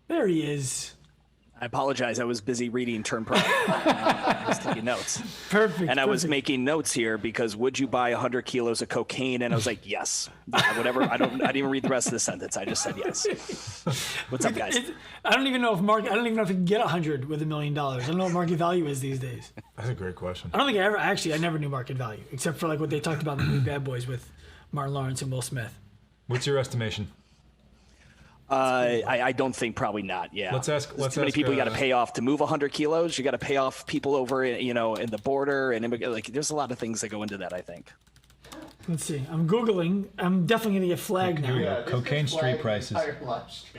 There he is. I apologize. I was busy reading Turn Pro. I was taking notes. Perfect. And I was making notes here because would you buy 100 kilos of cocaine? And I was like, yes. Yeah, whatever. I didn't even read the rest of the sentence. I just said yes. What's up, guys? I don't even know if you can get 100 with $1 million. I don't know what market value is these days. That's a great question. I don't think I never knew market value except for like what they talked about in the movie Bad Boys with Martin Lawrence and Will Smith. What's your estimation? I don't think probably not. Yeah. Let's ask. Too many people you got to pay off to move 100 kilos. You got to pay off people over, in the border, and like there's a lot of things that go into that. I think. Let's see. I'm Googling. I'm definitely gonna get flagged now. Yeah, Cocaine street prices.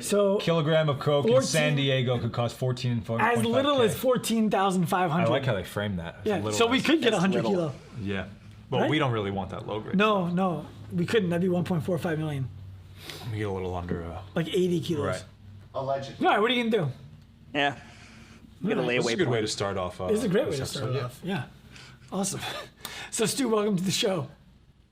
So Kilogram of coke in San Diego could cost $14.5K. as little as 14,500. I like how they frame that. Yeah. So we could get 100 kilo. Yeah. But Right? we don't really want that low grade. No, we couldn't. That'd be 1.45 million. We get a little under. Like 80 kilos. Right. Allegedly. All right. What are you gonna do? Yeah. Get a layaway. It's a good way to start off. It's a great way to start off. Yeah. Awesome. So Stu, welcome to the show.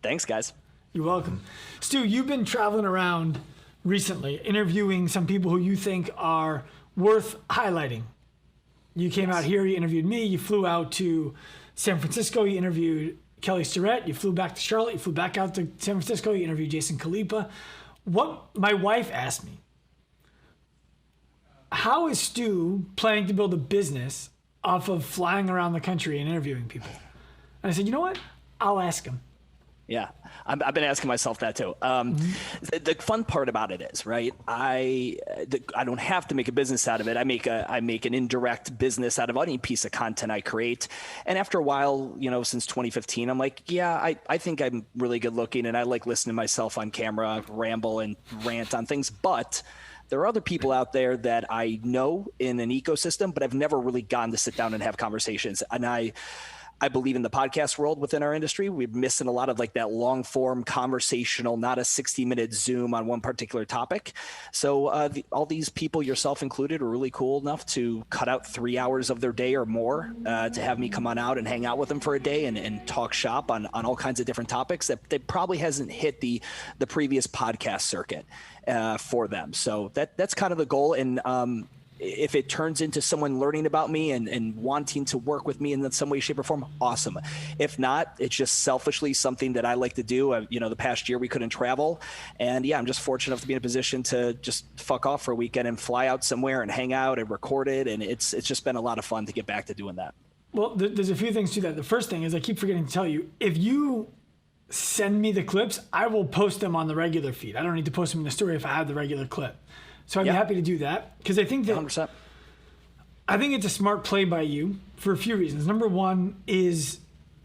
Thanks, guys. You're welcome. Stu, you've been traveling around recently, interviewing some people who you think are worth highlighting. You came out here, you interviewed me, you flew out to San Francisco, you interviewed Kelly Starrett, you flew back to Charlotte, you flew back out to San Francisco, you interviewed Jason Khalipa. What my wife asked me, how is Stu planning to build a business off of flying around the country and interviewing people? And I said, you know what? I'll ask him. Yeah, I've been asking myself that too. The fun part about it is, right? I don't have to make a business out of it. I make an indirect business out of any piece of content I create. And after a while, since 2015, I'm like, yeah, I think I'm really good looking, and I like listening to myself on camera, ramble and rant on things. But there are other people out there that I know in an ecosystem, but I've never really gotten to sit down and have conversations. And I believe in the podcast world within our industry, we're missing a lot of like that long form conversational, not a 60-minute Zoom on one particular topic. So all these people, yourself included, are really cool enough to cut out 3 hours of their day or more to have me come on out and hang out with them for a day and talk shop on all kinds of different topics that probably hasn't hit the previous podcast circuit for them. So that's kind of the goal. And if it turns into someone learning about me and wanting to work with me in some way, shape, or form, awesome. If not, it's just selfishly something that I like to do. The past year we couldn't travel. And yeah, I'm just fortunate enough to be in a position to just fuck off for a weekend and fly out somewhere and hang out and record it. And it's just been a lot of fun to get back to doing that. Well, there's a few things to that. The first thing is I keep forgetting to tell you, if you send me the clips, I will post them on the regular feed. I don't need to post them in the story if I have the regular clip. So I'd be happy to do that because I think that 100%. I think it's a smart play by you for a few reasons. Number one is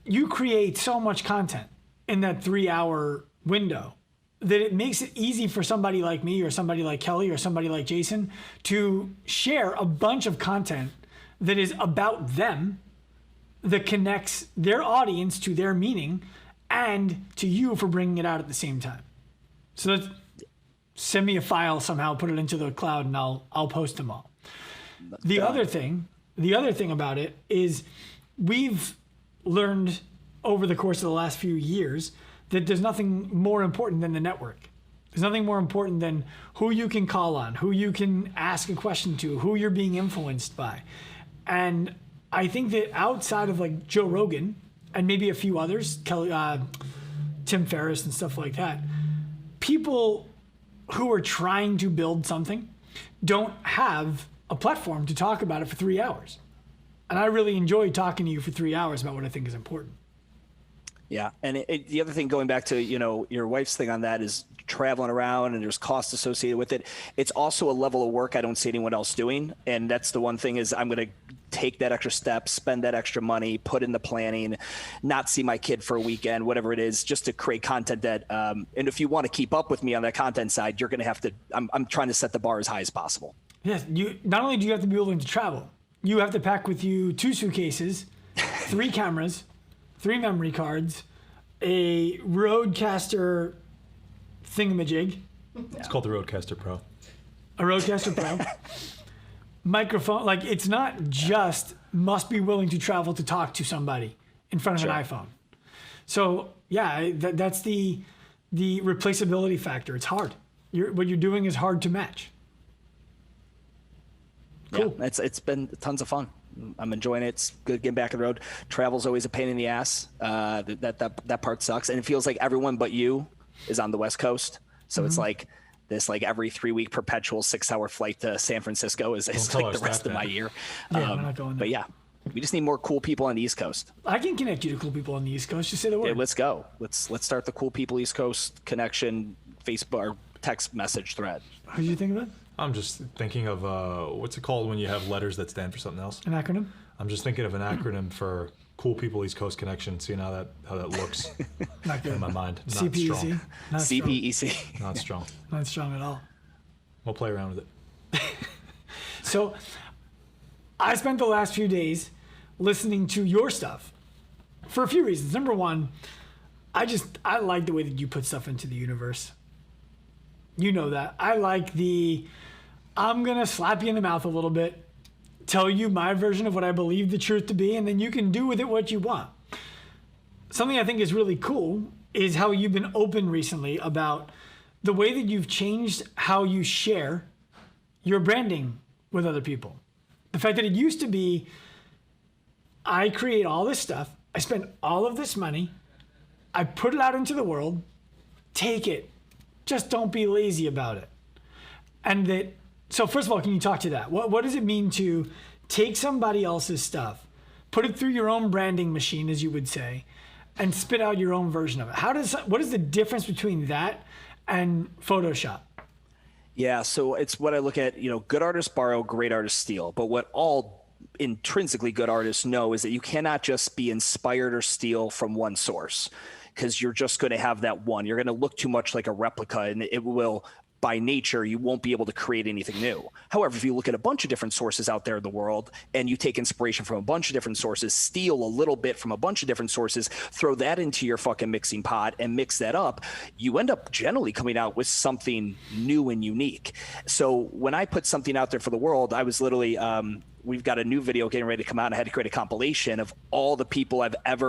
you create so much content in that 3-hour window that it makes it easy for somebody like me or somebody like Kelly or somebody like Jason to share a bunch of content that is about them, that connects their audience to their meaning and to you for bringing it out at the same time. So that's, send me a file somehow, put it into the cloud, and I'll post them all. The other thing about it is we've learned over the course of the last few years that there's nothing more important than the network. There's nothing more important than who you can call on, who you can ask a question to, who you're being influenced by. And I think that outside of like Joe Rogan and maybe a few others, Kelly, Tim Ferriss and stuff like that, people who are trying to build something don't have a platform to talk about it for 3 hours. And I really enjoy talking to you for 3 hours about what I think is important. Yeah. And the other thing, going back to, your wife's thing on that, is traveling around and there's costs associated with it. It's also a level of work I don't see anyone else doing. And that's the one thing is I'm going to take that extra step, spend that extra money, put in the planning, not see my kid for a weekend, whatever it is, just to create content that, and if you want to keep up with me on that content side, you're going to have to, I'm trying to set the bar as high as possible. Yes. Not only do you have to be willing to travel, you have to pack with you 2 suitcases, 3 cameras, 3 memory cards, a Rodecaster thingamajig. It's called the Rodecaster Pro. A Rodecaster Pro. Microphone. Like, it's not just must be willing to travel to talk to somebody in front of an iPhone. So yeah, that's the replaceability factor. It's hard. What you're doing is hard to match. Cool. Yeah, it's been tons of fun. I'm enjoying it. It's good getting back on the road. Travel's always a pain in the ass. That part sucks, and it feels like everyone but you is on the West Coast. So it's like this every 3-week perpetual 6-hour flight to San Francisco is like the rest of my year. Yeah, we're not going there. But yeah, we just need more cool people on the East Coast. I can connect you to cool people on the East Coast. Just say the word. Yeah, let's go. Let's start the cool people East Coast connection Facebook or text message thread. What did you think of it? I'm just thinking of what's it called when you have letters that stand for something else? An acronym? I'm just thinking of an acronym for Cool People East Coast Connection. Seeing how that looks Not good. in my mind. Not CPEC? strong. Not strong. CPEC. Not strong. Not strong at all. We'll play around with it. So I spent the last few days listening to your stuff for a few reasons. Number one, I like the way that you put stuff into the universe. You know that. I like I'm going to slap you in the mouth a little bit, tell you my version of what I believe the truth to be, and then you can do with it what you want. Something I think is really cool is how you've been open recently about the way that you've changed how you share your branding with other people. The fact that it used to be, I create all this stuff, I spend all of this money, I put it out into the world, take it, just don't be lazy about it. And so first of all, can you talk to that? What does it mean to take somebody else's stuff, put it through your own branding machine, as you would say, and spit out your own version of it? What is the difference between that and Photoshop? Yeah, so it's what I look at, good artists borrow, great artists steal. But what all intrinsically good artists know is that you cannot just be inspired or steal from one source, because you're just going to have that one. You're going to look too much like a replica, and it will, by nature, you won't be able to create anything new. However, if you look at a bunch of different sources out there in the world and you take inspiration from a bunch of different sources, steal a little bit from a bunch of different sources, throw that into your fucking mixing pot and mix that up, you end up generally coming out with something new and unique. So when I put something out there for the world, I was literally, we've got a new video getting ready to come out. And I had to create a compilation of all the people that have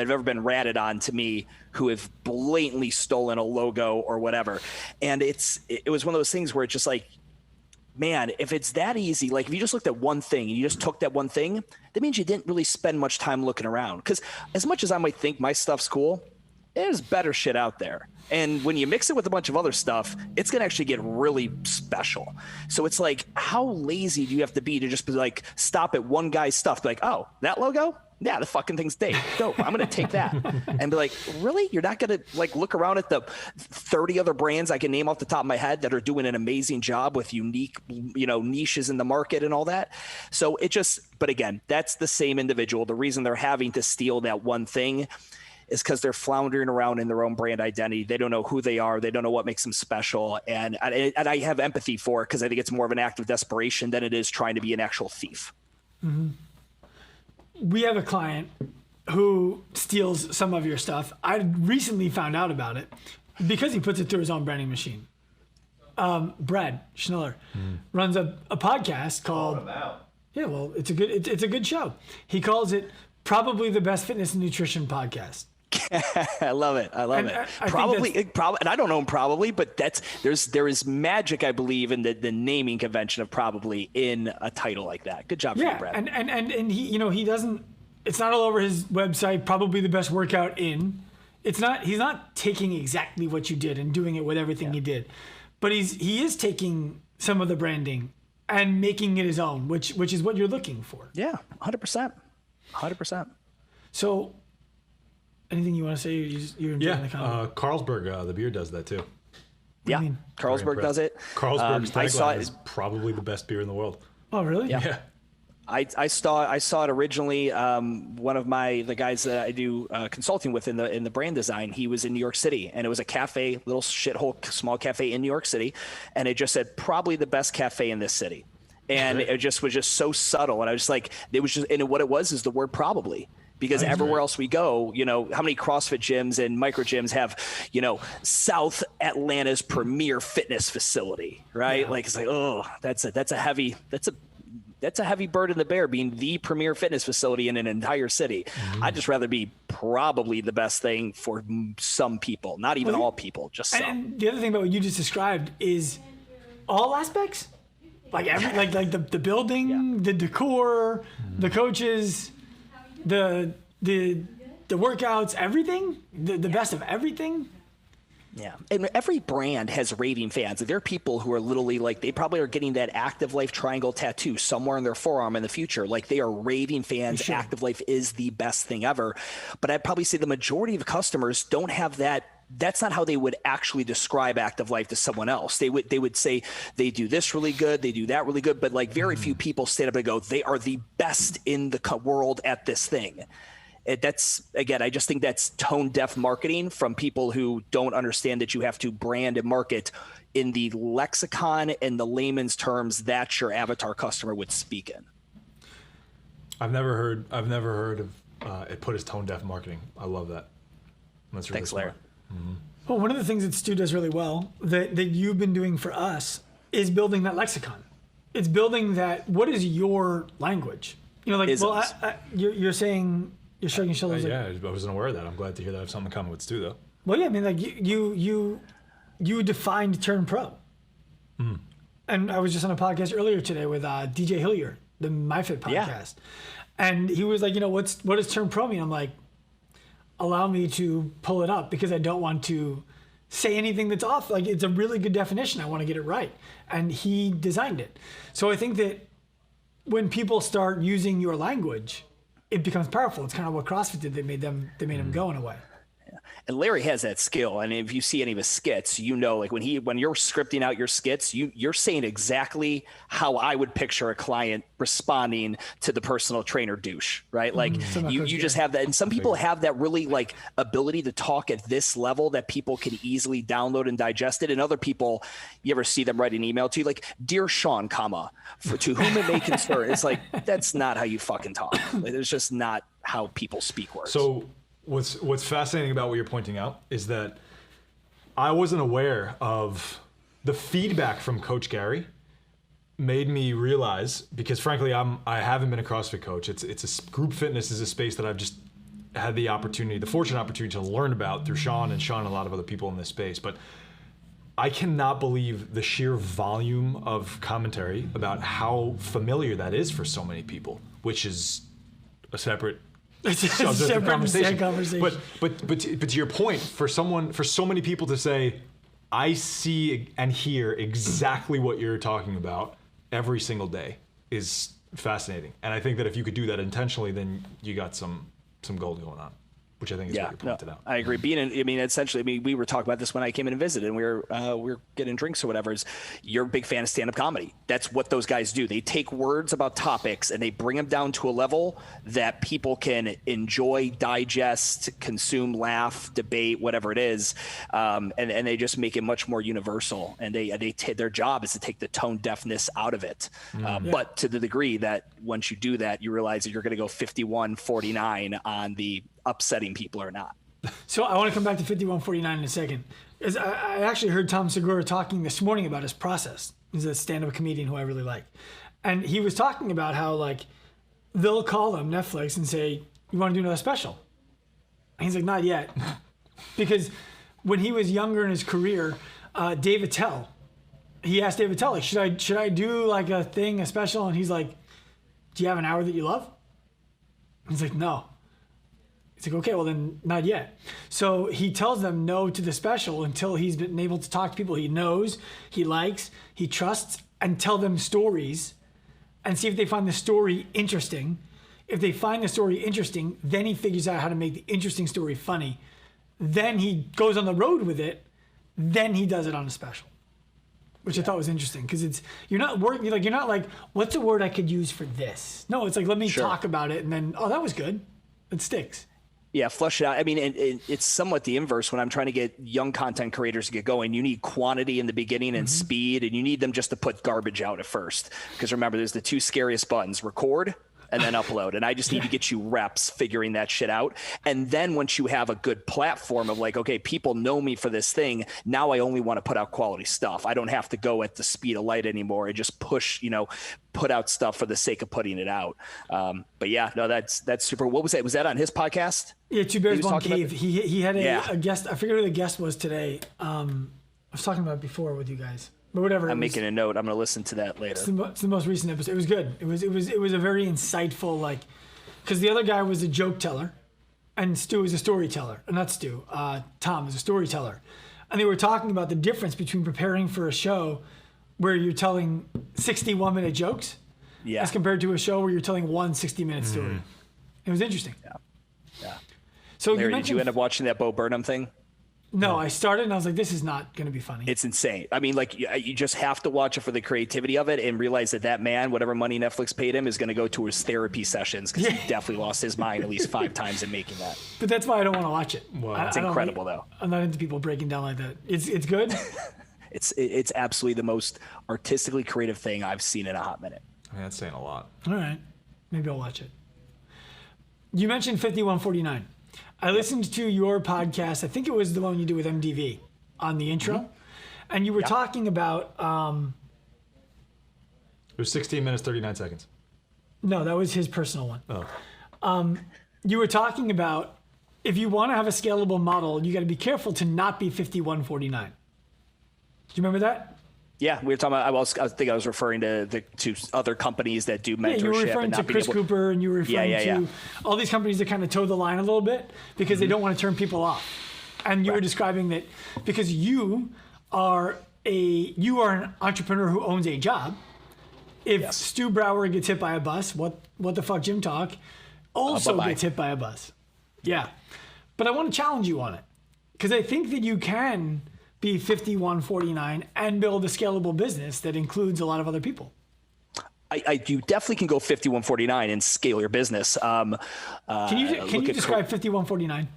ever been ratted on to me who have blatantly stolen a logo or whatever. And it was one of those things where it's just like, man, if it's that easy, like if you just looked at one thing and you just took that one thing, that means you didn't really spend much time looking around. Because as much as I might think my stuff's cool, there's better shit out there. And when you mix it with a bunch of other stuff, it's going to actually get really special. So it's like, how lazy do you have to be to just be like, stop at one guy's stuff, be like, oh, that logo? Yeah, the fucking thing's dope. I'm going to take that. And be like, really? You're not going to like look around at the 30 other brands I can name off the top of my head that are doing an amazing job with unique, niches in the market and all that. So but again, that's the same individual. The reason they're having to steal that one thing is because they're floundering around in their own brand identity. They don't know who they are. They don't know what makes them special. And I have empathy for it, because I think it's more of an act of desperation than it is trying to be an actual thief. Mm-hmm. We have a client who steals some of your stuff. I recently found out about it because he puts it through his own branding machine. Brad Schneller runs a podcast called. Yeah, well, it's a good show. He calls it probably the best fitness and nutrition podcast. I love it. Probably, and I don't know him probably, but there is magic, I believe, in the naming convention of probably in a title like that. Good job for you, Brad. And he, he doesn't, it's not all over his website, probably the best workout in. He's not taking exactly what you did and doing it with everything he did, but he is taking some of the branding and making it his own, which is what you're looking for. Yeah, 100%. 100%. So, anything you want to say? You're enjoying the comment? Carlsberg, the beer does that too. Yeah, Carlsberg does it. Carlsberg's tagline is probably the best beer in the world. Oh, really? Yeah. I saw it originally. One of the guys that I do consulting with in the brand design, he was in New York City, and it was a cafe, little shithole small cafe in New York City, and it just said probably the best cafe in this city. And it was just so subtle. And I was like, and what it was is the word probably, because everywhere else we go, how many CrossFit gyms and micro gyms have, South Atlanta's premier fitness facility, right? Yeah. Like, it's like, oh, that's a heavy bird in the bear, being the premier fitness facility in an entire city. Mm-hmm. I'd just rather be probably the best thing for some people, not even all people, just some. And the other thing about what you just described is all aspects. Like the building, the decor, the coaches, the workouts, everything, the best of everything. Yeah. And every brand has raving fans. There are people who are literally like, they probably are getting that Active Life triangle tattoo somewhere in their forearm in the future. Like they are raving fans. Sure. Active Life is the best thing ever. But I'd probably say the majority of customers don't have that. That's not how they would actually describe Active Life to someone else. They would say they do this really good, they do that really good, but like very few people stand up and go, they are the best in the world at this thing. That's, again, I just think that's tone deaf marketing from people who don't understand that you have to brand and market in the lexicon and the layman's terms that your avatar customer would speak in. I've never heard of it put as tone deaf marketing. I love that. That's really Thanks, smart. Larry. Mm-hmm. Well, one of the things that Stu does really well that you've been doing for us is building that lexicon. It's building that, what is your language? You know, like, Isms. You're saying, you're shrugging your shoulders. Yeah, I wasn't aware of that. I'm glad to hear that I have something in common with Stu, though. Well, yeah, I mean, like you defined turn pro. Mm. And I was just on a podcast earlier today with DJ Hilliard, the MyFit podcast. Yeah. And he was like, what does turn pro mean? I'm like, allow me to pull it up because I don't want to say anything that's off. Like, it's a really good definition. I want to get it right. And he designed it. So I think that when people start using your language, it becomes powerful. It's kind of what CrossFit did. They made them go in a way. And Larry has that skill. And if you see any of his skits, like when you're scripting out your skits, you're saying exactly how I would picture a client responding to the personal trainer douche, right? Like you just have that. And some people have that really like ability to talk at this level that people can easily download and digest it. And other people, you ever see them write an email to you like, "Dear Sean, to whom it may concern." It's like, that's not how you fucking talk. Like, there's just not how people speak words. So what's fascinating about what you're pointing out is that I wasn't aware of the feedback from Coach Gary. Made me realize, because frankly I haven't been a CrossFit coach. Group fitness is a space that I've just had the fortunate opportunity to learn about through Sean and a lot of other people in this space. But I cannot believe the sheer volume of commentary about how familiar that is for so many people, which is a separate conversation. But to your point, for so many people to say, I see and hear exactly what you're talking about every single day is fascinating. And I think that if you could do that intentionally, then you got some gold going on, which I think is what you pointed out. I agree. Essentially, we were talking about this when I came in and visited, and we were getting drinks or whatever. You're a big fan of stand-up comedy. That's what those guys do. They take words about topics and they bring them down to a level that people can enjoy, digest, consume, laugh, debate, whatever it is, and they just make it much more universal. And their job is to take the tone deafness out of it. But to the degree that once you do that, you realize that you're going to go 51-49 on the upsetting people or not. So I want to come back to 51-49 in a second. I actually heard Tom Segura talking this morning about his process. He's a stand-up comedian who I really like. And he was talking about how, like, they'll call them, Netflix, and say, "You want to do another special?" And he's like, "Not yet." Because when he was younger in his career, Dave Attell, he asked Dave Attell, like, should I do like a special? And he's like, "Do you have an hour that you love?" He's like, "No." He's like, "Okay, well then not yet." So he tells them no to the special until he's been able to talk to people he knows, he likes, he trusts, and tell them stories and see if they find the story interesting. If they find the story interesting, then he figures out how to make the interesting story funny. Then he goes on the road with it. Then he does it on a special, which I thought was interesting because you're not like, what's a word I could use for this? No, it's like, let me talk about it, and then, oh, that was good. It sticks. Yeah, flush it out. I mean, it's somewhat the inverse when I'm trying to get young content creators to get going. You need quantity in the beginning and speed, and you need them just to put garbage out at first. Because remember, there's the two scariest buttons: record and then upload. And I just need to get you reps figuring that shit out. And then once you have a good platform of like, okay, people know me for this thing, now I only want to put out quality stuff. I don't have to go at the speed of light anymore. I just put out stuff for the sake of putting it out. But yeah, no, that's super. What was that? Was that on his podcast? Yeah, Two Bears, One Cave. He had a guest. I forget who the guest was today. I was talking about it before with you guys. But whatever. I'm making a note. I'm going to listen to that later. It's the most recent episode. It was good. It was a very insightful, like, because the other guy was a joke teller, and Stu is a storyteller. Not Stu. Tom is a storyteller, and they were talking about the difference between preparing for a show where you're telling 61-minute jokes, as compared to a show where you're telling one 60-minute story. It was interesting. Yeah. So Larry, did you end up watching that Bo Burnham thing? No, I started and I was like, this is not going to be funny. It's insane. I mean, like, you just have to watch it for the creativity of it and realize that man, whatever money Netflix paid him, is going to go to his therapy sessions, because he definitely lost his mind at least 5 times in making that. But that's why I don't want to watch it. Wow. It's incredible, though. I'm not into people breaking down like that. It's good. It's absolutely the most artistically creative thing I've seen in a hot minute. I mean, that's saying a lot. All right. Maybe I'll watch it. You mentioned 5149. I listened to your podcast. I think it was the one you did with MDV on the intro. And you were talking about... It was 16 minutes, 39 seconds. No, that was his personal one. Oh. You were talking about if you want to have a scalable model, you got to be careful to not be 5149. Do you remember that? Yeah, we were talking about. I think I was referring to other companies that do mentorship. Yeah, you were referring to Chris Cooper, and you were referring to all these companies that kind of toe the line a little bit because they don't want to turn people off. And you were describing that because you are an entrepreneur who owns a job. If Stu Brauer gets hit by a bus, what the fuck, Jim Talk, also gets hit by a bus. Yeah, but I want to challenge you on it because I think that you can be 5149 and build a scalable business that includes a lot of other people. You definitely can go 5149 and scale your business. Can you describe 5149?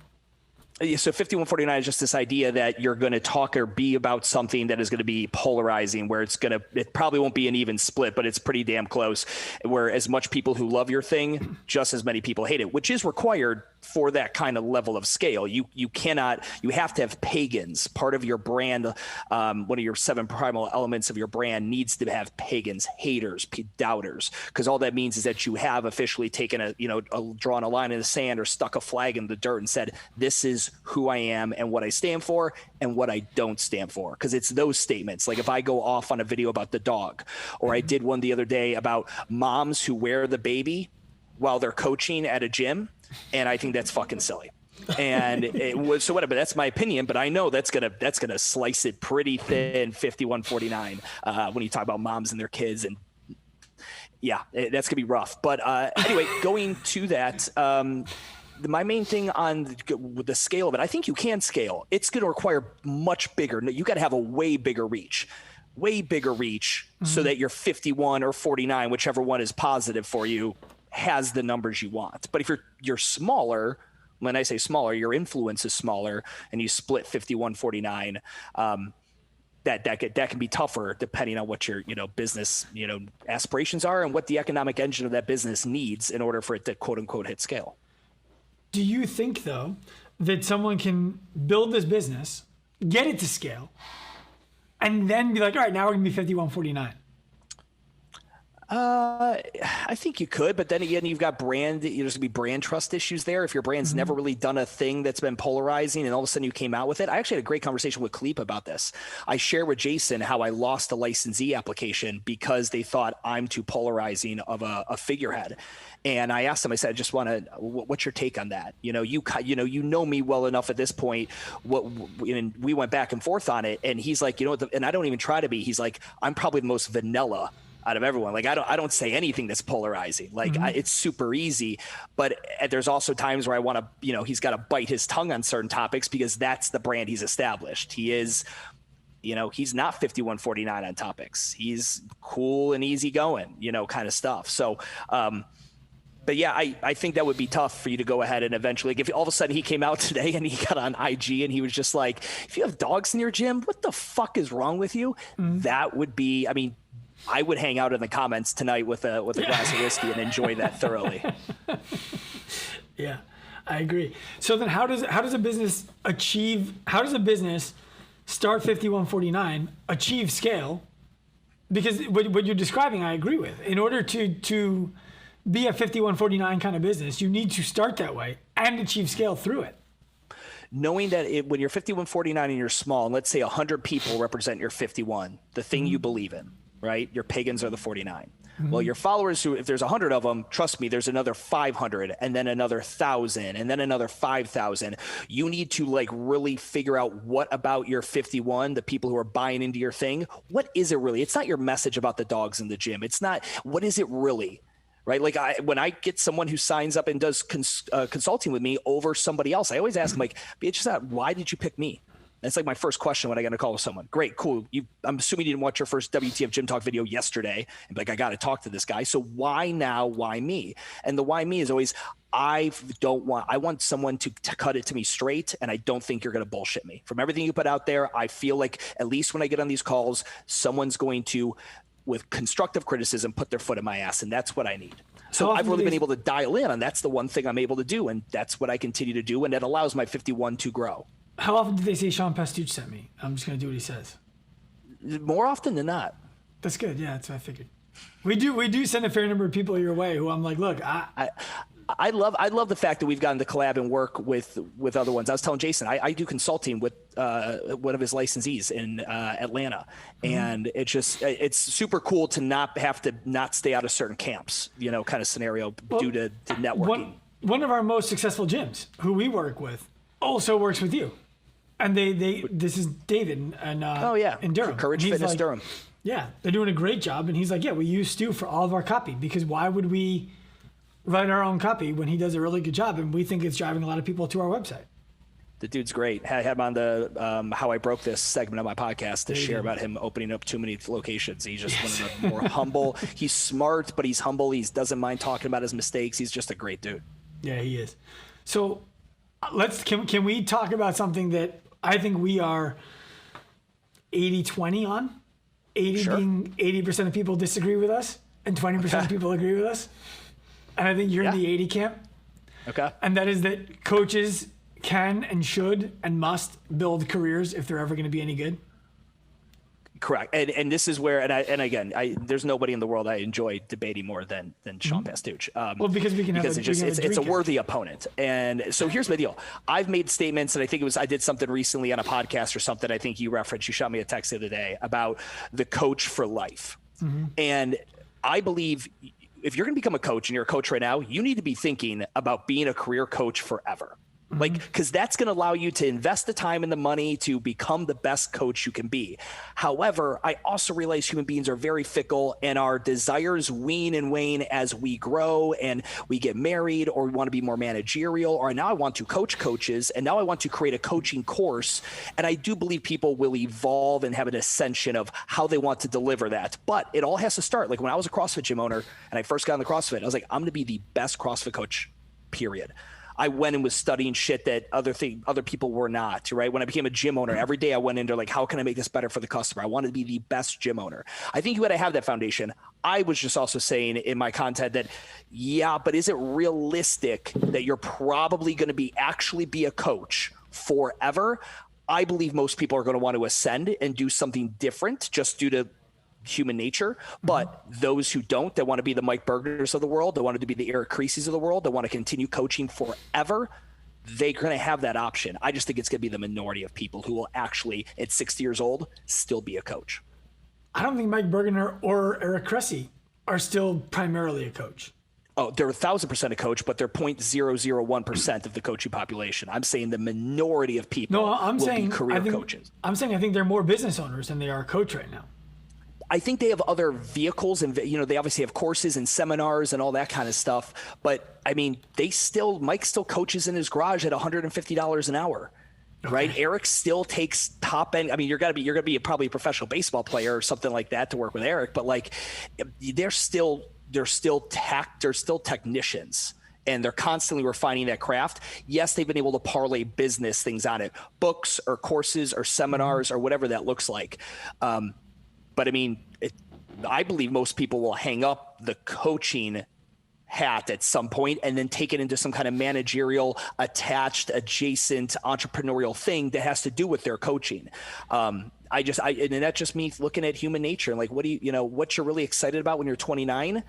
So 5149 is just this idea that you're going to talk or be about something that is going to be polarizing, where it probably won't be an even split, but it's pretty damn close, where as much people who love your thing, just as many people hate it, which is required for that kind of level of scale. You have to have pagans. Part of your brand, one of your 7 primal elements of your brand needs to have pagans, haters, doubters, because all that means is that you have officially taken drawn a line in the sand or stuck a flag in the dirt and said, this is who I am and what I stand for and what I don't stand for. Because it's those statements. Like if I go off on a video about the dog, or I did one the other day about moms who wear the baby while they're coaching at a gym, and I think that's fucking silly. And it was, so whatever, that's my opinion, but I know that's gonna slice it pretty thin, 5149, when you talk about moms and their kids, and that's gonna be rough. But anyway, going to that, my main thing on the scale of it, I think you can scale. It's going to require much bigger. You got to have a way bigger reach, so that your 51 or 49, whichever one is positive for you, has the numbers you want. But if you're smaller, when I say smaller, your influence is smaller, and you split 51-49, that can be tougher depending on what your business aspirations are and what the economic engine of that business needs in order for it to quote unquote hit scale. Do you think, though, that someone can build this business, get it to scale, and then be like, all right, now we're going to be 5149? I think you could, but then again, you've got there's going to be brand trust issues there. If your brand's never really done a thing that's been polarizing and all of a sudden you came out with it. I actually had a great conversation with Cleep about this. I share with Jason how I lost a licensee application because they thought I'm too polarizing of a figurehead. And I asked him, I said, I just want to, what's your take on that? You know me well enough at this point. And we went back and forth on it. And he's like, and I don't even try to be, he's like, I'm probably the most vanilla out of everyone. Like, I don't say anything that's polarizing. Like it's super easy, but there's also times where I want to, he's got to bite his tongue on certain topics because that's the brand he's established. He is, he's not 5149 on topics. He's cool and easygoing, kind of stuff. So, but yeah, I think that would be tough for you to go ahead and eventually, if all of a sudden he came out today and he got on IG and he was just like, if you have dogs in your gym, what the fuck is wrong with you? That would be, I would hang out in the comments tonight with a glass of whiskey and enjoy that thoroughly. Yeah, I agree. So then how does a business start 5149, achieve scale? Because what you're describing, I agree with. In order to be a 5149 kind of business, you need to start that way and achieve scale through it. knowing that when you're 51, 49 and you're small, and let's say 100 people represent your 51, the thing you believe in, right? Your pagans are the 49. Well, your followers, if there's 100 of them, trust me, there's another 500 and then another 1,000 and then another 5,000. You need to like really figure out what about your 51, the people who are buying into your thing, what is it really? It's not your message about the dogs in the gym. It's not, what is it really? Right? Like when I get someone who signs up and does consulting with me over somebody else, I always ask them like, why did you pick me? That's like my first question when I get a call with someone. Great, cool. I'm assuming you didn't watch your first WTF Gym Talk video yesterday. And be like, I got to talk to this guy. So why now? Why me? And the why me is always, I want someone to cut it to me straight. And I don't think you're going to bullshit me. From everything you put out there, I feel like at least when I get on these calls, someone's going to, with constructive criticism, put their foot in my ass. And that's what I need. So I've really been able to dial in, and that's the one thing I'm able to do. And that's what I continue to do. And it allows my 51 to grow. How often do they say Sean Pastuch sent me? I'm just going to do what he says. More often than not. That's good. Yeah, that's what I figured. We do send a fair number of people your way who I'm like, look, I love the fact that we've gotten to collab and work with other ones. I was telling Jason, I do consulting with one of his licensees in Atlanta, and it's super cool to not have to not stay out of certain camps, kind of scenario due to networking. One of our most successful gyms who we work with also works with you. And this is David in Durham. Courage Fitness Durham. Yeah, they're doing a great job. And he's like, yeah, we use Stu for all of our copy because why would we write our own copy when he does a really good job and we think it's driving a lot of people to our website? The dude's great. I had him on the How I Broke This segment of my podcast to share about him opening up too many locations. He's just one of the more humble. He's smart, but he's humble. He doesn't mind talking about his mistakes. He's just a great dude. Yeah, he is. So can we talk about something that I think we are 80-20 on? 80 being 80% of people disagree with us and 20% of people agree with us. And I think you're in the 80 camp. Okay. And that is that coaches can and should and must build careers if they're ever going to be any good. Correct. And this is where, and again, there's nobody in the world I enjoy debating more than Sean Pastuch. Well, because it's a worthy opponent. And so here's the deal. I've made statements, and I think I did something recently on a podcast or something. I think you referenced, you shot me a text the other day about the coach for life. And I believe if you're going to become a coach and you're a coach right now, you need to be thinking about being a career coach forever. Because that's going to allow you to invest the time and the money to become the best coach you can be. However, I also realize human beings are very fickle and our desires wane and wane as we grow and we get married, or we want to be more managerial, or now I want to coach coaches and now I want to create a coaching course. And I do believe people will evolve and have an ascension of how they want to deliver that. But it all has to start. Like when I was a CrossFit gym owner and I first got in the CrossFit, I was like, I'm going to be the best CrossFit coach, period. I went and was studying shit that other people were not, right? When I became a gym owner, every day I went into like, how can I make this better for the customer? I wanted to be the best gym owner. I think you had to have that foundation. I was just also saying in my content that, yeah, but is it realistic that you're probably going to actually be a coach forever? I believe most people are going to want to ascend and do something different just due to human nature, but those who don't, they want to be the Mike Bergers of the world, they want to be the Eric Creases of the world, they want to continue coaching forever, they're going to have that option. I just think it's going to be the minority of people who will actually, at 60 years old, still be a coach. I don't think Mike Bergener or Eric Cressy are still primarily a coach. Oh, they're 1,000% a coach, but they're 0.001% of the coaching population. I'm saying the minority of people will be career coaches. I'm saying I think they're more business owners than they are a coach right now. I think they have other vehicles and, they obviously have courses and seminars and all that kind of stuff. But I mean, Mike still coaches in his garage at $150 an hour, right? Eric still takes top end. I mean, you're going to be probably a professional baseball player or something like that to work with Eric, but like they're still technicians. And they're constantly refining that craft. Yes, they've been able to parlay business things on it, books or courses or seminars or whatever that looks like. But I mean, I believe most people will hang up the coaching hat at some point and then take it into some kind of managerial, attached, adjacent, entrepreneurial thing that has to do with their coaching. And that's just me looking at human nature and like, what you're really excited about when you're 29?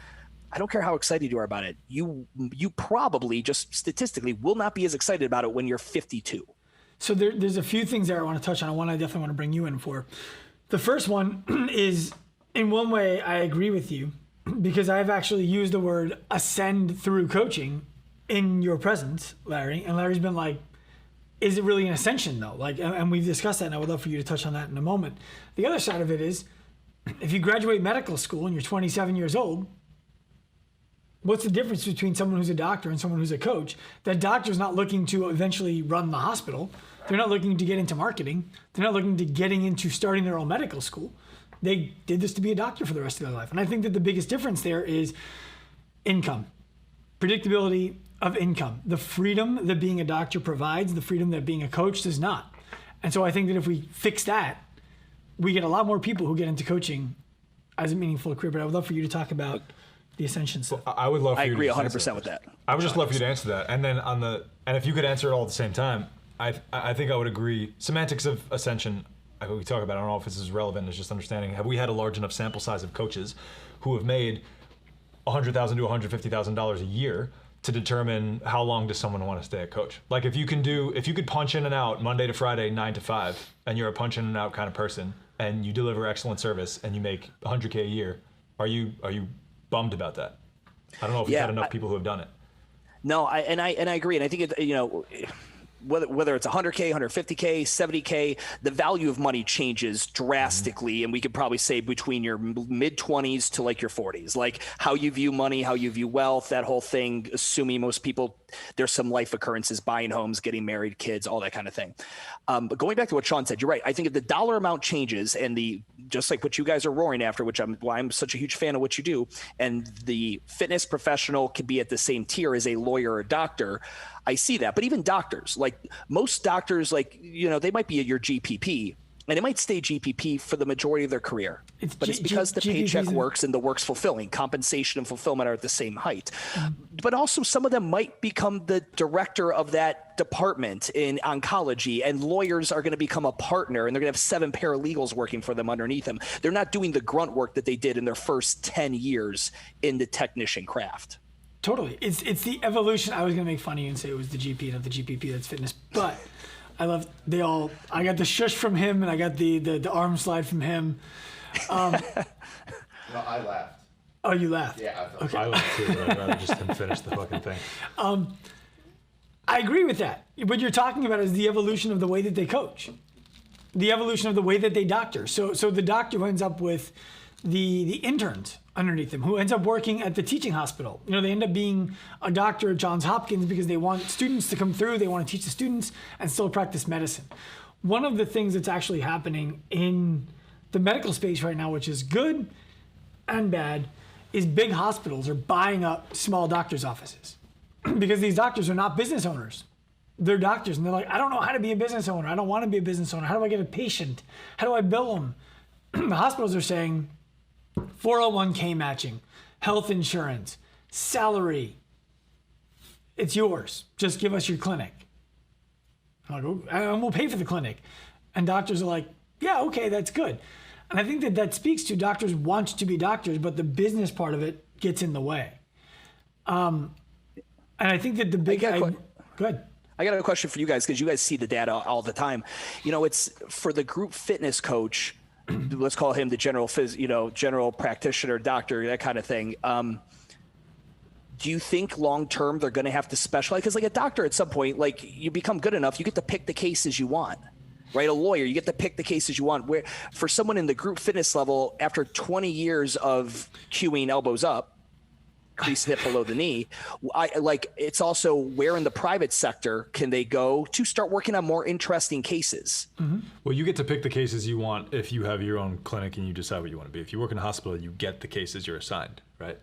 I don't care how excited you are about it. You probably just statistically will not be as excited about it when you're 52. So there's a few things there I want to touch on. One I definitely want to bring you in for. The first one is, in one way, I agree with you because I've actually used the word ascend through coaching in your presence, Larry. And Larry's been like, is it really an ascension though? Like, and we've discussed that, and I would love for you to touch on that in a moment. The other side of it is, if you graduate medical school and you're 27 years old, what's the difference between someone who's a doctor and someone who's a coach? That doctor's not looking to eventually run the hospital. They're not looking to get into marketing. They're not looking to getting into starting their own medical school. They did this to be a doctor for the rest of their life. And I think that the biggest difference there is income, predictability of income, the freedom that being a doctor provides, the freedom that being a coach does not. And so I think that if we fix that, we get a lot more people who get into coaching as a meaningful career. But I would love for you to talk about the ascension stuff. I would love for you agree to 100% with that. I would just love for you to answer that. And then and if you could answer it all at the same time, I think I would agree. Semantics of ascension, we talk about, I don't know if this is relevant, it's just understanding, have we had a large enough sample size of coaches who have made $100,000 to $150,000 a year to determine how long does someone want to stay a coach? Like if you could punch in and out Monday to Friday, 9 to 5, and you're a punch in and out kind of person, and you deliver excellent service and you make $100K a year, are you bummed about that? I don't know if you've had enough people who have done it. No, I agree, and I think whether it's 100K, 150K, 70K, the value of money changes drastically. And we could probably say between your mid 20s to like your 40s, like how you view money, how you view wealth, that whole thing, assuming most people, there's some life occurrences, buying homes, getting married, kids, all that kind of thing. But going back to what Sean said, you're right. I think if the dollar amount changes and just like what you guys are roaring after, why I'm such a huge fan of what you do, and the fitness professional can be at the same tier as a lawyer or doctor, I see that. But even doctors, like most doctors, they might be at your GPP and they might stay GPP for the majority of their career. It's because the paycheck works and the work's fulfilling. Compensation and fulfillment are at the same height. But also some of them might become the director of that department in oncology, and lawyers are going to become a partner, and they're going to have 7 paralegals working for them underneath them. They're not doing the grunt work that they did in their first 10 years in the technician craft. Totally. It's the evolution. I was going to make fun of you and say it was the GP, not the GPP that's fitness. But I got the shush from him, and I got the arm slide from him. No, I laughed. Oh, you laughed? Yeah, okay. I laughed too, but I'd rather just him finish the fucking thing. I agree with that. What you're talking about is the evolution of the way that they coach, the evolution of the way that they doctor. So the doctor who ends up with the interns underneath them, who ends up working at the teaching hospital. They end up being a doctor at Johns Hopkins because they want students to come through, they want to teach the students and still practice medicine. One of the things that's actually happening in the medical space right now, which is good and bad, is big hospitals are buying up small doctors' offices because these doctors are not business owners. They're doctors, and they're like, I don't know how to be a business owner. I don't want to be a business owner. How do I get a patient? How do I bill them? The hospitals are saying 401k matching, health insurance, salary. It's yours. Just give us your clinic. I'm like, and we'll pay for the clinic. And doctors are like, yeah, okay, that's good. And I think that speaks to doctors want to be doctors, but the business part of it gets in the way. And I think that the big... Go ahead. I got a question for you guys, because you guys see the data all the time. It's for the group fitness coach, let's call him the general practitioner, doctor, that kind of thing. Do you think long-term they're going to have to specialize? Because like a doctor at some point, like you become good enough, you get to pick the cases you want, right? A lawyer, you get to pick the cases you want. Where for someone in the group fitness level, after 20 years of cueing elbows up, crease hip below the knee, it's also where in the private sector can they go to start working on more interesting cases? Mm-hmm. Well, you get to pick the cases you want if you have your own clinic and you decide what you want to be. If you work in a hospital, you get the cases you're assigned, right?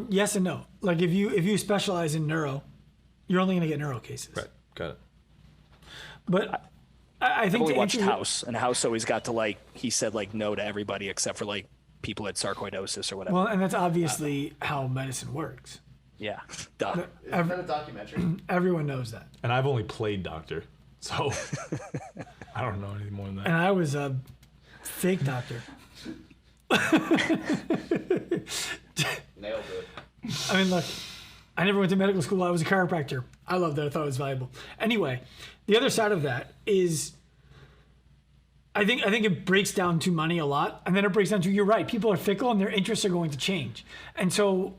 Yes and no. Like if you specialize in neuro, you're only going to get neuro cases. Right. Got it. But I think we watched House, and House always got to he said no to everybody except for people had sarcoidosis or whatever. Well, and that's obviously how medicine works. Yeah. Duh. Isn't that a documentary? Everyone knows that. And I've only played doctor, so I don't know anything more than that. And I was a fake doctor. Nailed it. I mean, look, I never went to medical school. I was a chiropractor. I loved it. I thought it was valuable. Anyway, the other side of that is I think it breaks down to money a lot. And then it breaks down to, you're right, people are fickle and their interests are going to change. And so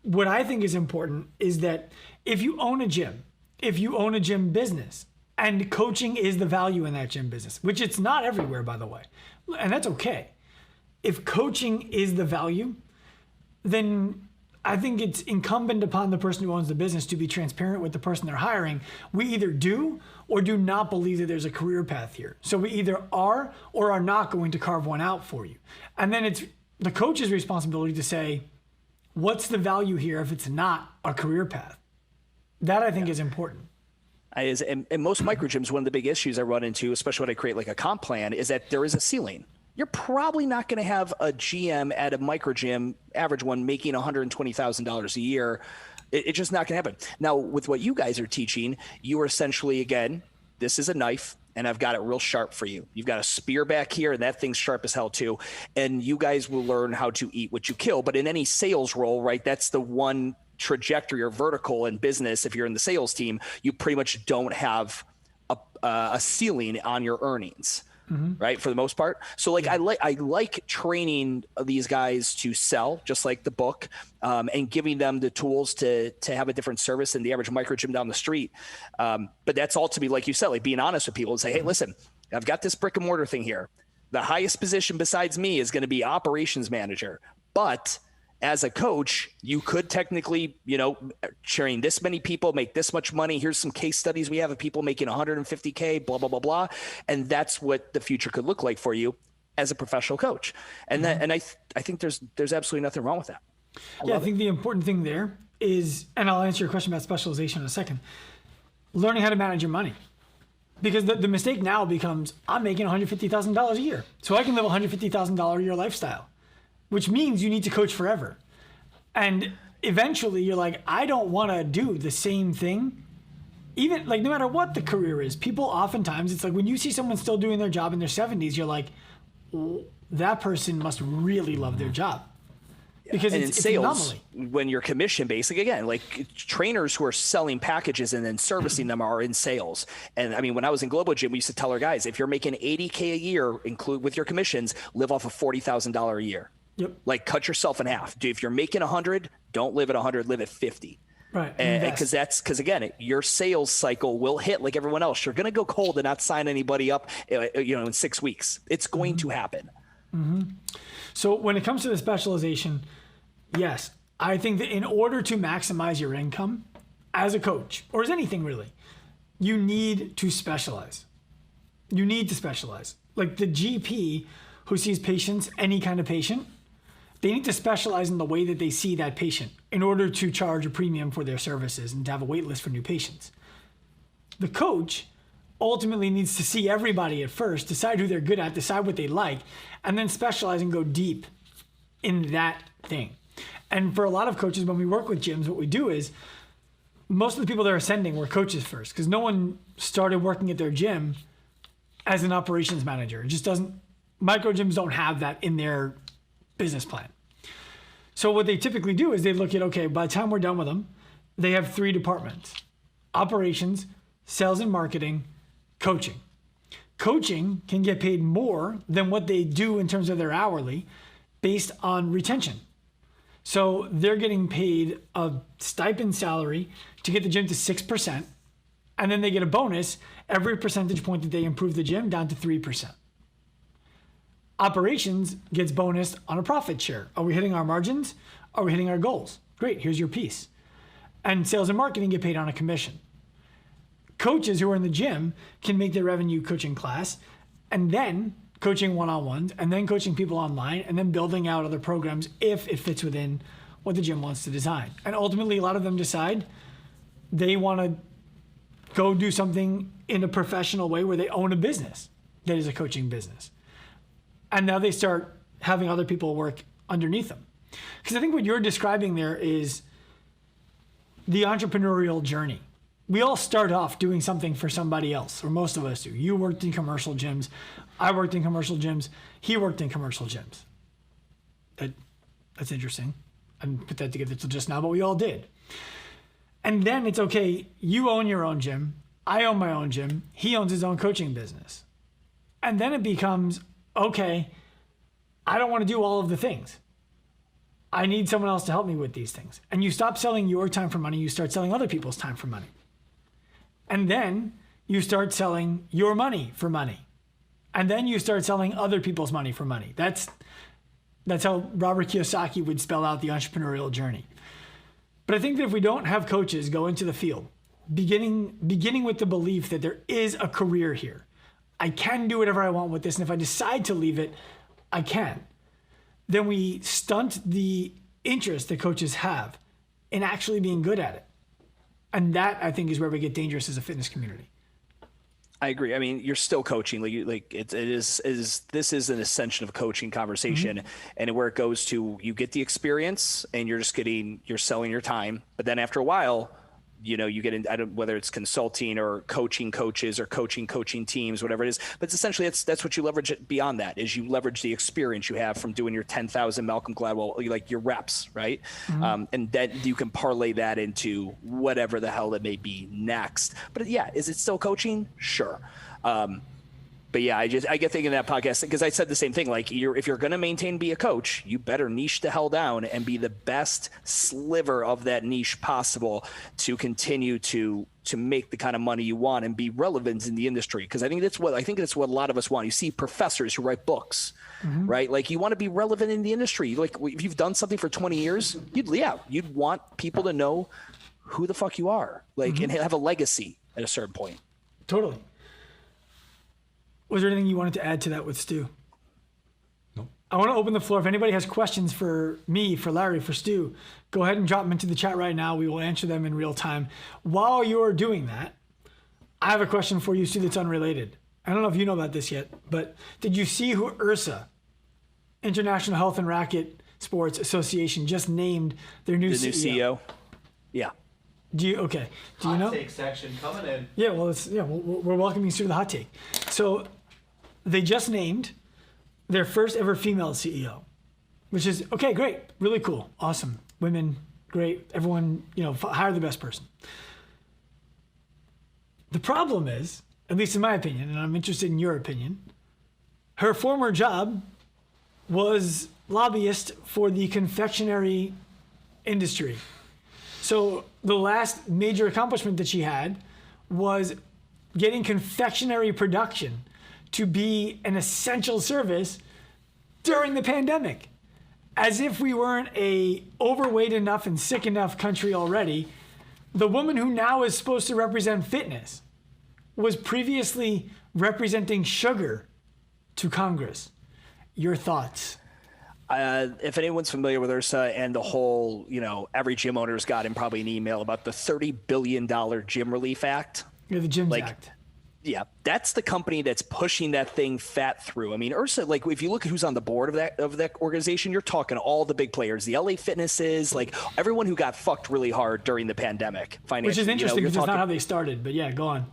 what I think is important is that if you own a gym business, and coaching is the value in that gym business, which it's not everywhere, by the way, and that's okay. If coaching is the value, then I think it's incumbent upon the person who owns the business to be transparent with the person they're hiring. We either do or do not believe that there's a career path here. So we either are or are not going to carve one out for you. And then it's the coach's responsibility to say, what's the value here if it's not a career path? That I think is important. In most micro gyms, one of the big issues I run into, especially when I create like a comp plan, is that there is a ceiling. You're probably not going to have a GM at a micro gym, average one, making $120,000 a year. It's just not going to happen. Now, with what you guys are teaching, you are essentially, again, this is a knife, and I've got it real sharp for you. You've got a spear back here, and that thing's sharp as hell too. And you guys will learn how to eat what you kill. But in any sales role, right, that's the one trajectory or vertical in business. If you're in the sales team, you pretty much don't have a ceiling on your earnings. Right, for the most part. So like I like training these guys to sell, just like the book, and giving them the tools to have a different service than the average micro gym down the street. But that's all to be, like you said, like being honest with people and say, hey, listen, I've got this brick and mortar thing here. The highest position besides me is going to be operations manager, but as a coach, you could technically, train this many people, make this much money. Here's some case studies we have of people making 150K, blah, blah, blah, blah. And that's what the future could look like for you as a professional coach. And I think there's absolutely nothing wrong with that. I think the important thing there is, and I'll answer your question about specialization in a second, learning how to manage your money. Because the mistake now becomes, I'm making $150,000 a year, so I can live a $150,000 a year lifestyle. Which means you need to coach forever. And eventually you're like, I don't want to do the same thing. Even like, no matter what the career is, people oftentimes, it's like when you see someone still doing their job in their 70s, you're like, that person must really love their job. Because and it's in sales, anomaly. When you're commission based, again, like trainers who are selling packages and then servicing them are in sales. And I mean, when I was in Global Gym, we used to tell our guys, if you're making $80K a year, include with your commissions, live off of $40,000 a year. Yep. Like cut yourself in half. Dude, if you're making 100, don't live at 100, live at 50. Right. Because again, your sales cycle will hit like everyone else. You're going to go cold and not sign anybody up, in 6 weeks. It's going to happen. So when it comes to the specialization, yes, I think that in order to maximize your income as a coach, or as anything really, you need to specialize. You need to specialize. Like the GP who sees patients, any kind of patient, they need to specialize in the way that they see that patient in order to charge a premium for their services and to have a wait list for new patients. The coach ultimately needs to see everybody at first, decide who they're good at, decide what they like, and then specialize and go deep in that thing. And for a lot of coaches, when we work with gyms, what we do is most of the people that are ascending were coaches first, because no one started working at their gym as an operations manager. It just doesn't, micro gyms don't have that in their business plan. So what they typically do is they look at, okay, by the time we're done with them, they have 3 departments: operations, sales and marketing, coaching. Coaching can get paid more than what they do in terms of their hourly based on retention. So they're getting paid a stipend salary to get the gym to 6%, and then they get a bonus every percentage point that they improve the gym down to 3%. Operations gets bonused on a profit share. Are we hitting our margins? Are we hitting our goals? Great, here's your piece. And sales and marketing get paid on a commission. Coaches who are in the gym can make their revenue coaching class, and then coaching one-on-ones, and then coaching people online, and then building out other programs if it fits within what the gym wants to design. And ultimately, a lot of them decide they want to go do something in a professional way where they own a business that is a coaching business. And now they start having other people work underneath them. Because I think what you're describing there is the entrepreneurial journey. We all start off doing something for somebody else, or most of us do. You worked in commercial gyms. I worked in commercial gyms. He worked in commercial gyms. That's interesting. I didn't put that together till just now, but we all did. And then it's okay, you own your own gym, I own my own gym, he owns his own coaching business. And then it becomes, okay, I don't want to do all of the things. I need someone else to help me with these things. And you stop selling your time for money, you start selling other people's time for money. And then you start selling your money for money. And then you start selling other people's money for money. That's how Robert Kiyosaki would spell out the entrepreneurial journey. But I think that if we don't have coaches go into the field, beginning with the belief that there is a career here, I can do whatever I want with this, and if I decide to leave it, I can, then we stunt the interest that coaches have in actually being good at it. And that, I think, is where we get dangerous as a fitness community. I agree. I mean, you're still coaching. This is an ascension of a coaching conversation, and where it goes to, you get the experience, and you're selling your time. But then after a while, you get in, whether it's consulting or coaching coaches or coaching teams, whatever it is. But it's essentially, that's what you leverage it beyond that, is you leverage the experience you have from doing your 10,000 Malcolm Gladwell, like your reps, right? And then you can parlay that into whatever the hell it may be next. But yeah, is it still coaching? Sure. But yeah, I get thinking that podcast, because I said the same thing. Like, if you're going to be a coach, you better niche the hell down and be the best sliver of that niche possible to continue to make the kind of money you want and be relevant in the industry. Because I think that's what a lot of us want. You see professors who write books, right? Like, you want to be relevant in the industry. Like, if you've done something for 20 years, you'd want people to know who the fuck you are, like, and have a legacy at a certain point. Totally. Was there anything you wanted to add to that with Stu? No. I want to open the floor. If anybody has questions for me, for Larry, for Stu, go ahead and drop them into the chat right now. We will answer them in real time. While you're doing that, I have a question for you, Stu, that's unrelated. I don't know if you know about this yet, but did you see who IHRSA, International Health and Racket Sports Association, just named their new CEO? New CEO? Yeah. Do you know? Hot take section coming in. Yeah, well, we're welcoming Stu to the hot take. So they just named their first ever female CEO, which is, okay, great, really cool, awesome. Women, great, everyone, hire the best person. The problem is, at least in my opinion, and I'm interested in your opinion, her former job was lobbyist for the confectionery industry. So the last major accomplishment that she had was getting confectionery production to be an essential service during the pandemic. As if we weren't a overweight enough and sick enough country already, the woman who now is supposed to represent fitness was previously representing sugar to Congress. Your thoughts? If anyone's familiar with IHRSA and the whole, every gym owner's gotten probably an email about the $30 billion Gym Relief Act. Yeah, the Gyms Act. Yeah, that's the company that's pushing that thing fat through. I mean, IHRSA, like, if you look at who's on the board of that organization, you're talking all the big players, the LA Fitnesses, like everyone who got fucked really hard during the pandemic financially. Which is interesting because it's not how they started, but yeah, go on.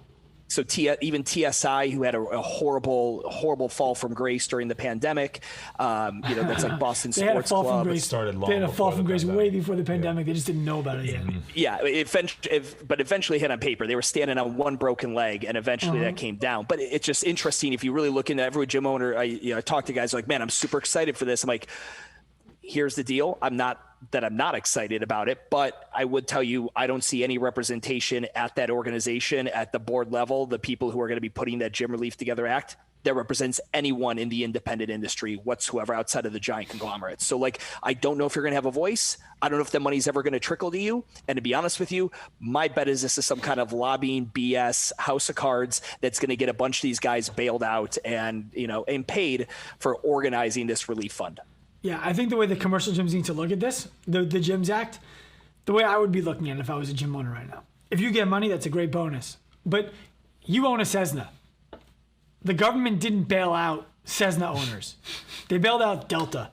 So even TSI, who had a horrible fall from grace during the pandemic, that's like Boston Sports Club. It started long. They had a fall from grace pandemic. way before the pandemic. They just didn't know about it yet. Yeah, but eventually hit on paper. They were standing on one broken leg, and eventually that came down. But it's just interesting if you really look into every gym owner. I talk to guys like, man, I'm super excited for this. I'm like, here's the deal. I'm not excited about it, but I would tell you, I don't see any representation at that organization at the board level, the people who are going to be putting that Gym Relief Together Act, that represents anyone in the independent industry whatsoever outside of the giant conglomerates. So like, I don't know if you're going to have a voice. I don't know if the money's ever going to trickle to you. And to be honest with you, my bet is this is some kind of lobbying BS house of cards that's going to get a bunch of these guys bailed out and paid for organizing this relief fund. Yeah, I think the way the commercial gyms need to look at this, the Gyms Act, the way I would be looking at it if I was a gym owner right now. If you get money, that's a great bonus. But you own a Cessna. The government didn't bail out Cessna owners. They bailed out Delta.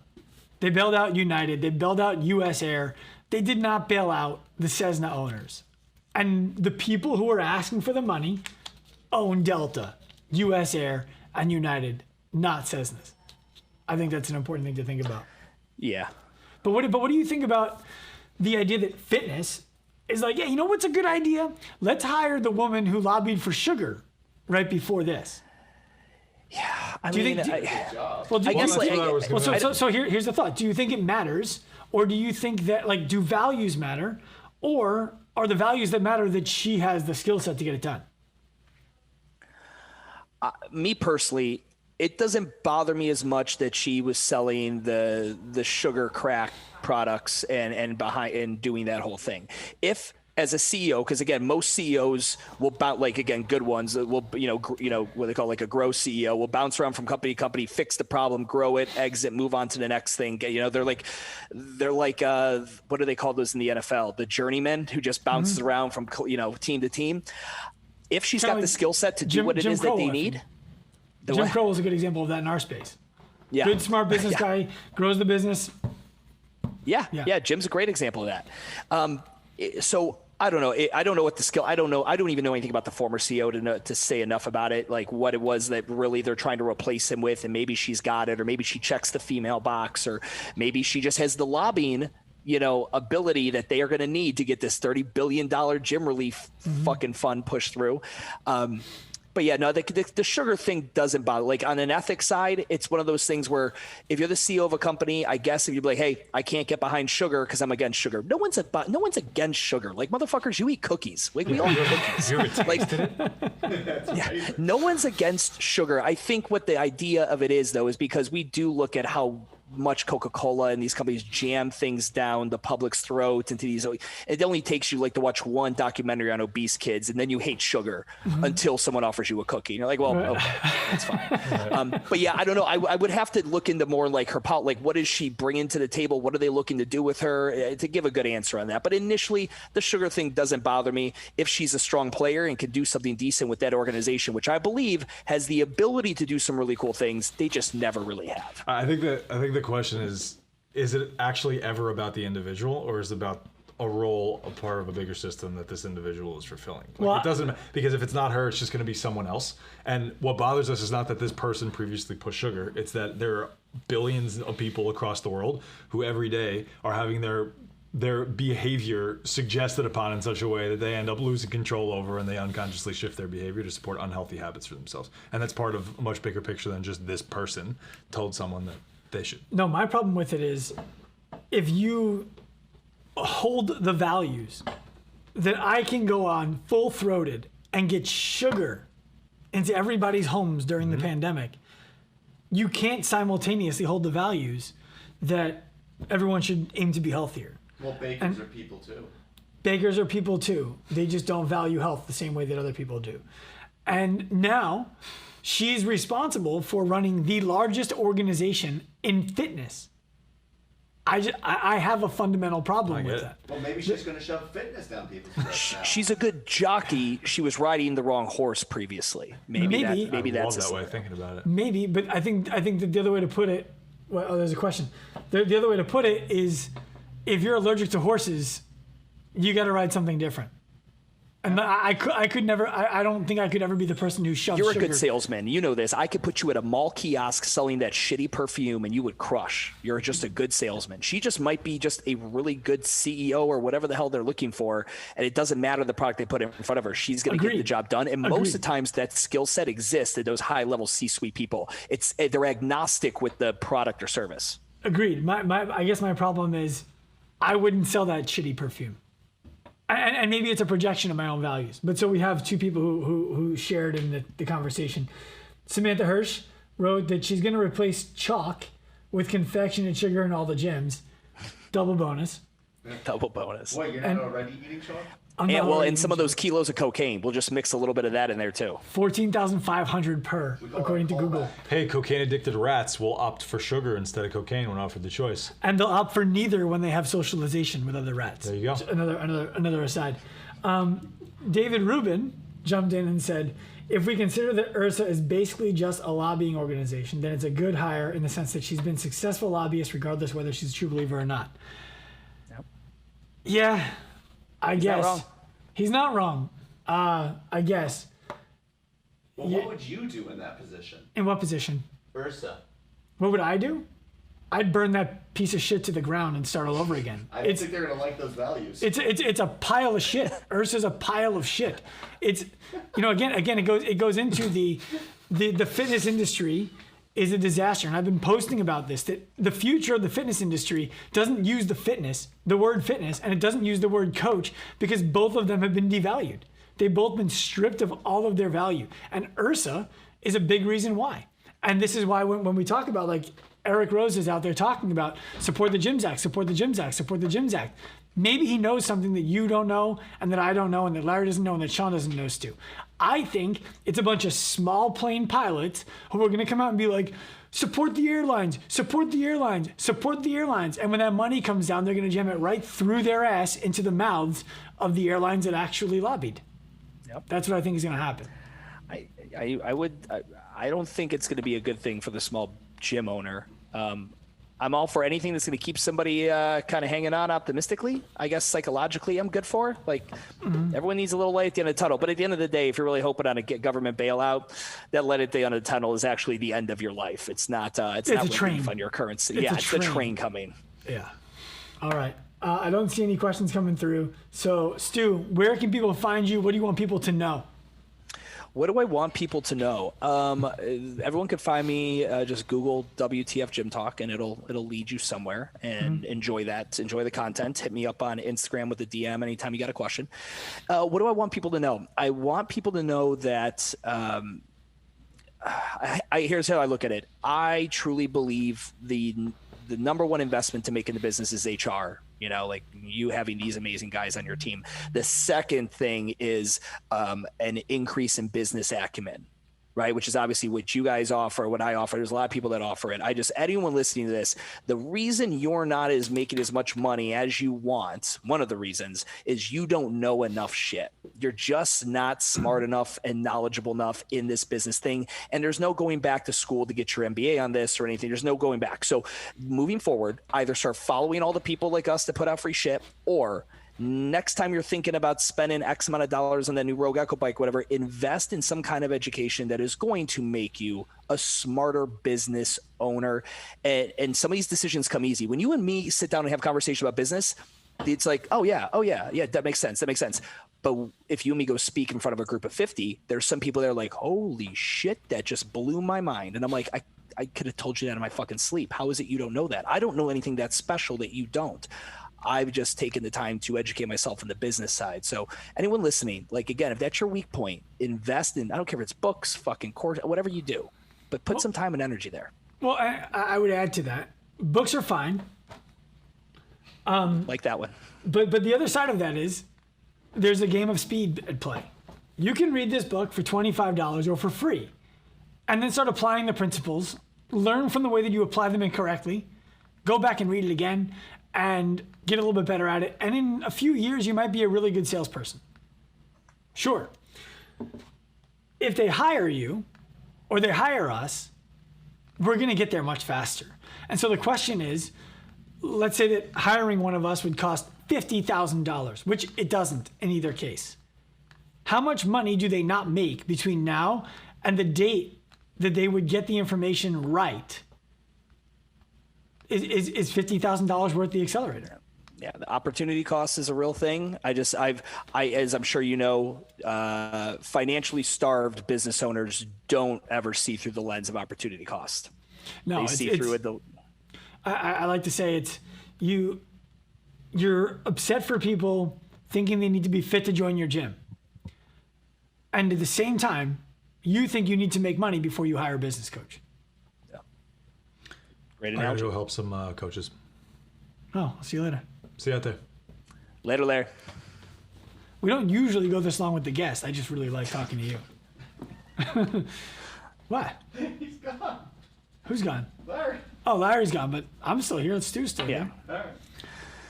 They bailed out United. They bailed out US Air. They did not bail out the Cessna owners. And the people who are asking for the money own Delta, US Air, and United, not Cessnas. I think that's an important thing to think about. Yeah. But what do you think about the idea that fitness is like, yeah, you know what's a good idea? Let's hire the woman who lobbied for sugar right before this. I Do you mean, think? I guess like, So here's the thought. Do you think it matters, or do you think that like do values matter, or are the values that matter that she has the skill set to get it done? me personally, it doesn't bother me as much that she was selling the sugar crack products and doing that whole thing. If as a CEO, because again, most CEOs will bounce, like again, good ones will, what they call like a grow CEO will bounce around from company to company, fix the problem, grow it, exit, move on to the next thing. They're like, what do they call those in the NFL? The journeyman who just bounces around from, team to team. If she's got the skill set to do what it is that they need. Jim Crow is a good example of that in our space. Yeah. Good, smart business guy, grows the business. Yeah. Jim's a great example of that. So I don't know. I don't know what the skill. I don't know. I don't even know anything about the former CEO to say enough about it, like what it was that really they're trying to replace him with, and maybe she's got it, or maybe she checks the female box, or maybe she just has the lobbying, ability that they are going to need to get this $30 billion gym relief fucking fund pushed through. But yeah, no, the sugar thing doesn't bother. Like on an ethics side, it's one of those things where if you're the CEO of a company, I guess if you'd be like, hey, I can't get behind sugar because I'm against sugar. No one's against sugar. Like motherfuckers, you eat cookies. Like we all eat cookies. You ever tasted it? No one's against sugar. I think what the idea of it is though, is because we do look at how much Coca-Cola and these companies jam things down the public's throat into these. It only takes you like to watch one documentary on obese kids, and then you hate sugar until someone offers you a cookie. And you're like, well, okay, that's fine. But yeah, I don't know. I would have to look into more like her like what is she bringing to the table? What are they looking to do with her to give a good answer on that? But initially, the sugar thing doesn't bother me if she's a strong player and can do something decent with that organization, which I believe has the ability to do some really cool things. They just never really have. I think the question is it actually ever about the individual, or is it about a role, a part of a bigger system that this individual is fulfilling? It doesn't, because if it's not her, it's just going to be someone else. And what bothers us is not that this person previously pushed sugar, it's that there are billions of people across the world who every day are having their behavior suggested upon in such a way that they end up losing control over, and they unconsciously shift their behavior to support unhealthy habits for themselves. And that's part of a much bigger picture than just this person told someone that they should. No, my problem with it is if you hold the values that I can go on full-throated and get sugar into everybody's homes during the pandemic, you can't simultaneously hold the values that everyone should aim to be healthier. Well, bakers are people too. Bakers are people too. They just don't value health the same way that other people do. And now she's responsible for running the largest organization in fitness. I have a fundamental problem with that. Well, maybe she's going to shove fitness down people's throats now. She's a good jockey. She was riding the wrong horse previously. Maybe that's that way of thinking about it. Maybe, but I think that the other way to put it. Well, there's a question. The other way to put it is, if you're allergic to horses, you got to ride something different. And I could never. I don't think I could ever be the person who shoves. You're a sugar. good salesman. You know this. I could put you at a mall kiosk selling that shitty perfume, and you would crush. You're just a good salesman. She just might be just a really good CEO or whatever the hell they're looking for, and it doesn't matter the product they put in front of her. She's going to get the job done. And most of the times, that skill set exists at those high-level C-suite people. They're agnostic with the product or service. Agreed. I guess my problem is, I wouldn't sell that shitty perfume. And maybe it's a projection of my own values. But so we have two people who shared in the conversation. Samantha Hirsch wrote that she's going to replace chalk with confection and sugar in all the gyms. Double bonus. Double bonus. Wait, you're not already eating chalk? And some of those kilos of cocaine. We'll just mix a little bit of that in there too. 14,500 per, according to Google. Hey, cocaine-addicted rats will opt for sugar instead of cocaine when offered the choice. And they'll opt for neither when they have socialization with other rats. There you go. So another aside. David Rubin jumped in and said, if we consider that Ursa is basically just a lobbying organization, then it's a good hire in the sense that she's been a successful lobbyist regardless whether she's a true believer or not. Yep. Yeah. I guess. Not wrong. He's not wrong. I guess. Well, what would you do in that position? In what position? Ursa. What would I do? I'd burn that piece of shit to the ground and start all over again. I don't think they're gonna like those values. It's a pile of shit. Ursa's a pile of shit. It's, again it goes into the fitness industry is a disaster, and I've been posting about this, that the future of the fitness industry doesn't use the word fitness, and it doesn't use the word coach, because both of them have been devalued. They've both been stripped of all of their value, and Ursa is a big reason why. And this is why when we talk about, like, Eric Rose is out there talking about support the Gyms Act, support the Gyms Act, support the Gyms Act. Maybe he knows something that you don't know, and that I don't know, and that Larry doesn't know, and that Sean doesn't know, Stu. I think it's a bunch of small plane pilots who are going to come out and be like, support the airlines, support the airlines, support the airlines. And when that money comes down, they're going to jam it right through their ass into the mouths of the airlines that actually lobbied. Yep. That's what I think is going to happen. I don't think it's going to be a good thing for the small gym owner. I'm all for anything that's going to keep somebody kind of hanging on optimistically. I guess psychologically I'm good for. Like, everyone needs a little light at the end of the tunnel. But at the end of the day, if you're really hoping on a government bailout, that light at the end of the tunnel is actually the end of your life. It's not not a train relief on your currency. It's the train coming. Yeah. All right. I don't see any questions coming through. So, Stu, where can people find you? What do you want people to know? What do I want people to know? Everyone can find me. Just Google WTF Gym Talk, and it'll lead you somewhere. And enjoy that. Enjoy the content. Hit me up on Instagram with a DM anytime you got a question. What do I want people to know? I want people to know that. Here's how I look at it. I truly believe the number one investment to make in the business is HR. Like you having these amazing guys on your team. The second thing is an increase in business acumen, right? Which is obviously what you guys offer, what I offer. There's a lot of people that offer it. Anyone listening to this, the reason you're not making as much money as you want, one of the reasons is you don't know enough shit. You're just not smart enough and knowledgeable enough in this business thing. And there's no going back to school to get your MBA on this or anything. There's no going back. So moving forward, either start following all the people like us that put out free shit, or next time you're thinking about spending X amount of dollars on that new Rogue Echo bike, whatever, invest in some kind of education that is going to make you a smarter business owner. And some of these decisions come easy. When you and me sit down and have a conversation about business, it's like, oh yeah, that makes sense. But if you and me go speak in front of a group of 50, there's some people that are like, holy shit, that just blew my mind. And I'm like, I could have told you that in my fucking sleep. How is it you don't know that? I don't know anything that's special that you don't. I've just taken the time to educate myself on the business side. So anyone listening, like, again, if that's your weak point, invest in, I don't care if it's books, fucking course, whatever you do, but put some time and energy there. Well, I would add to that. Books are fine. Like that one. But the other side of that is there's a game of speed at play. You can read this book for $25 or for free, and then start applying the principles, learn from the way that you apply them incorrectly, go back and read it again, and get a little bit better at it. And in a few years, you might be a really good salesperson. Sure. If they hire you or they hire us, we're going to get there much faster. And so the question is, let's say that hiring one of us would cost $50,000, which it doesn't in either case. How much money do they not make between now and the date that they would get the information right? Is $50,000 worth the accelerator? Yeah, the opportunity cost is a real thing. As I'm sure you know, financially starved business owners don't ever see through the lens of opportunity cost. No, they see through it. I like to say it's you're upset for people thinking they need to be fit to join your gym, and at the same time, you think you need to make money before you hire a business coach. Great I gotta analogy. go help some coaches. Oh, I'll see you later. See you out there. Later, Larry. We don't usually go this long with the guest. I just really like talking to you. What? He's gone. Who's gone? Larry. Oh, Larry's gone, but I'm still here. Stu's still Yeah. here.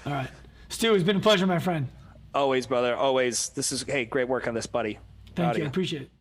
All right. Stu, it's been a pleasure, my friend. Always, brother. Always. Hey, great work on this, buddy. Thank Proud of you. I appreciate it.